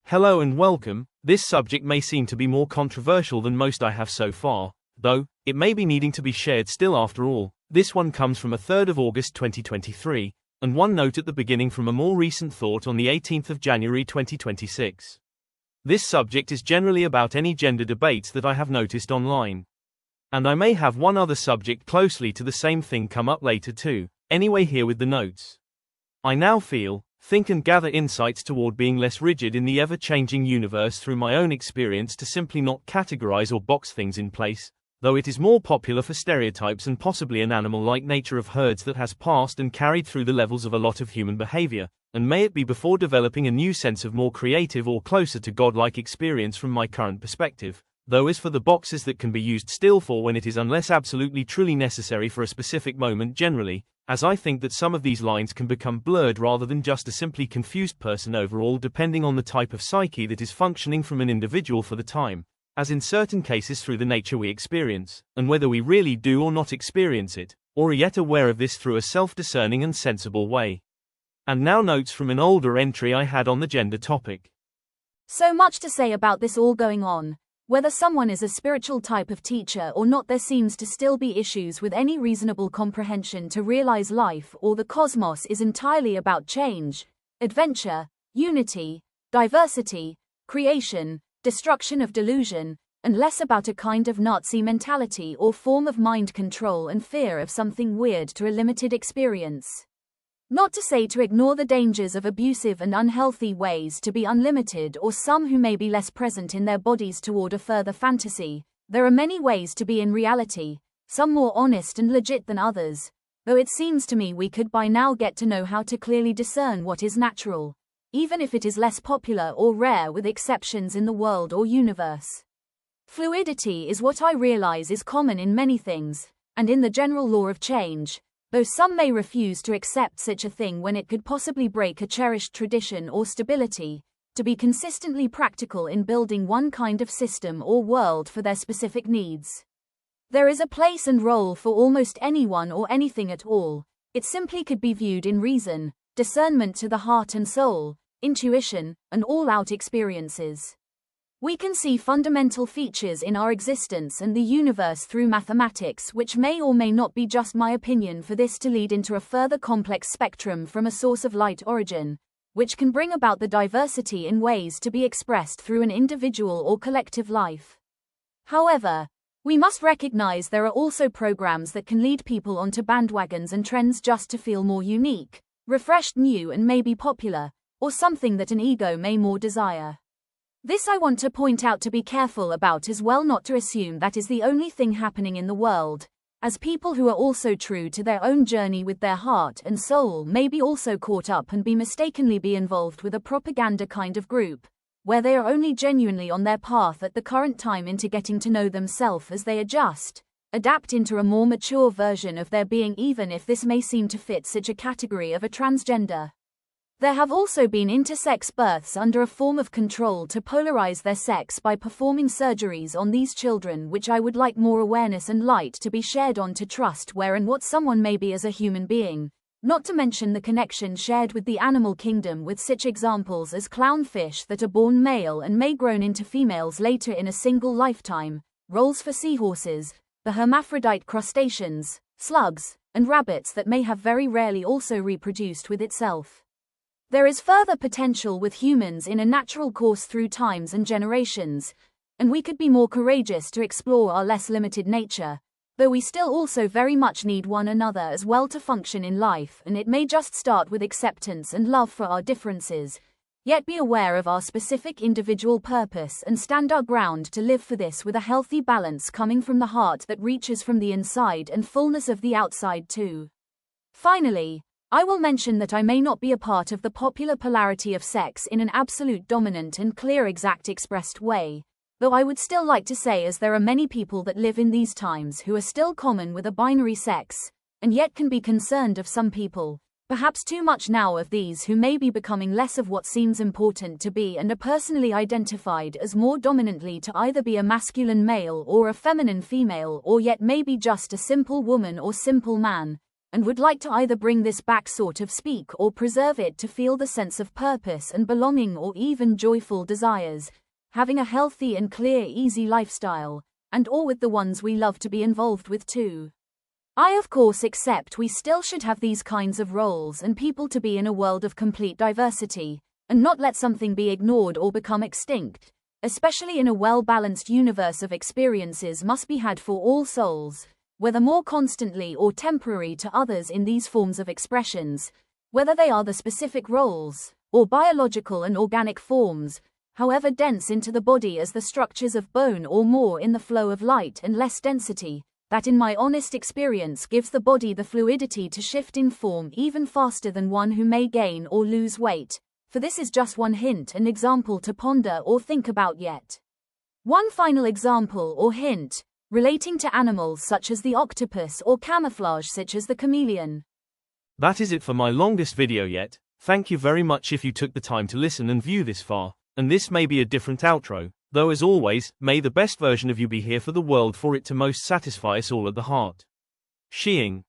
Hello and welcome. This subject may seem to be more controversial than most I have so far, though it may be needing to be shared still after all. This one comes from 3rd of August 2023, and one note at the beginning from a more recent thought on the 18th of January 2026. This subject is generally about any gender debates that I have noticed online. And I may have one other subject closely to the same thing come up later too. Anyway, here with the notes. I now feel, think and gather insights toward being less rigid in the ever-changing universe through my own experience to simply not categorize or box things in place, though it is more popular for stereotypes and possibly an animal-like nature of herds that has passed and carried through the levels of a lot of human behavior, and may it be before developing a new sense of more creative or closer to God-like experience from my current perspective, though as for the boxes that can be used still for when it is unless absolutely truly necessary for a specific moment generally, as I think that some of these lines can become blurred rather than just a simply confused person overall depending on the type of psyche that is functioning from an individual for the time, as in certain cases through the nature we experience, and whether we really do or not experience it, or are yet aware of this through a self-discerning and sensible way. And now notes from an older entry I had on the gender topic. So much to say about this all going on. Whether someone is a spiritual type of teacher or not, there seems to still be issues with any reasonable comprehension to realize life or the cosmos is entirely about change, adventure, unity, diversity, creation, destruction of delusion, and less about a kind of Nazi mentality or form of mind control and fear of something weird to a limited experience. Not to say to ignore the dangers of abusive and unhealthy ways to be unlimited or some who may be less present in their bodies toward a further fantasy. There are many ways to be in reality, some more honest and legit than others, though it seems to me we could by now get to know how to clearly discern what is natural, even if it is less popular or rare with exceptions in the world or universe. Fluidity is what I realize is common in many things, and in the general law of change, though some may refuse to accept such a thing when it could possibly break a cherished tradition or stability, to be consistently practical in building one kind of system or world for their specific needs. There is a place and role for almost anyone or anything at all. It simply could be viewed in reason, discernment to the heart and soul, intuition, and all-out experiences. We can see fundamental features in our existence and the universe through mathematics, which may or may not be just my opinion, for this to lead into a further complex spectrum from a source of light origin, which can bring about the diversity in ways to be expressed through an individual or collective life. However, we must recognize there are also programs that can lead people onto bandwagons and trends just to feel more unique, refreshed, new, and maybe popular, or something that an ego may more desire. This I want to point out to be careful about as well, not to assume that is the only thing happening in the world, as people who are also true to their own journey with their heart and soul may be also caught up and be mistakenly be involved with a propaganda kind of group, where they are only genuinely on their path at the current time into getting to know themselves as they adapt into a more mature version of their being, even if this may seem to fit such a category of a transgender. There have also been intersex births under a form of control to polarize their sex by performing surgeries on these children, which I would like more awareness and light to be shared on to trust where and what someone may be as a human being, not to mention the connection shared with the animal kingdom with such examples as clownfish that are born male and may grown into females later in a single lifetime, roles for seahorses, the hermaphrodite crustaceans, slugs, and rabbits that may have very rarely also reproduced with itself. There is further potential with humans in a natural course through times and generations, and we could be more courageous to explore our less limited nature, though we still also very much need one another as well to function in life, and it may just start with acceptance and love for our differences, yet be aware of our specific individual purpose and stand our ground to live for this with a healthy balance coming from the heart that reaches from the inside and fullness of the outside too. Finally, I will mention that I may not be a part of the popular polarity of sex in an absolute dominant and clear exact expressed way, though I would still like to say, as there are many people that live in these times who are still common with a binary sex, and yet can be concerned of some people, perhaps too much now of these who may be becoming less of what seems important to be and are personally identified as more dominantly to either be a masculine male or a feminine female, or yet maybe just a simple woman or simple man, and would like to either bring this back sort of speak or preserve it to feel the sense of purpose and belonging or even joyful desires, having a healthy and clear easy lifestyle, and or with the ones we love to be involved with too. I of course accept we still should have these kinds of roles and people to be in a world of complete diversity, and not let something be ignored or become extinct, especially in a well-balanced universe of experiences must be had for all souls, whether more constantly or temporary to others in these forms of expressions, whether they are the specific roles, or biological and organic forms, however dense into the body as the structures of bone or more in the flow of light and less density, that in my honest experience gives the body the fluidity to shift in form even faster than one who may gain or lose weight, for this is just one hint and example to ponder or think about yet. One final example or hint, relating to animals such as the octopus or camouflage such as the chameleon. That is it for my longest video yet. Thank you very much if you took the time to listen and view this far, and this may be a different outro, though as always, may the best version of you be here for the world for it to most satisfy us all at the heart. Sheing.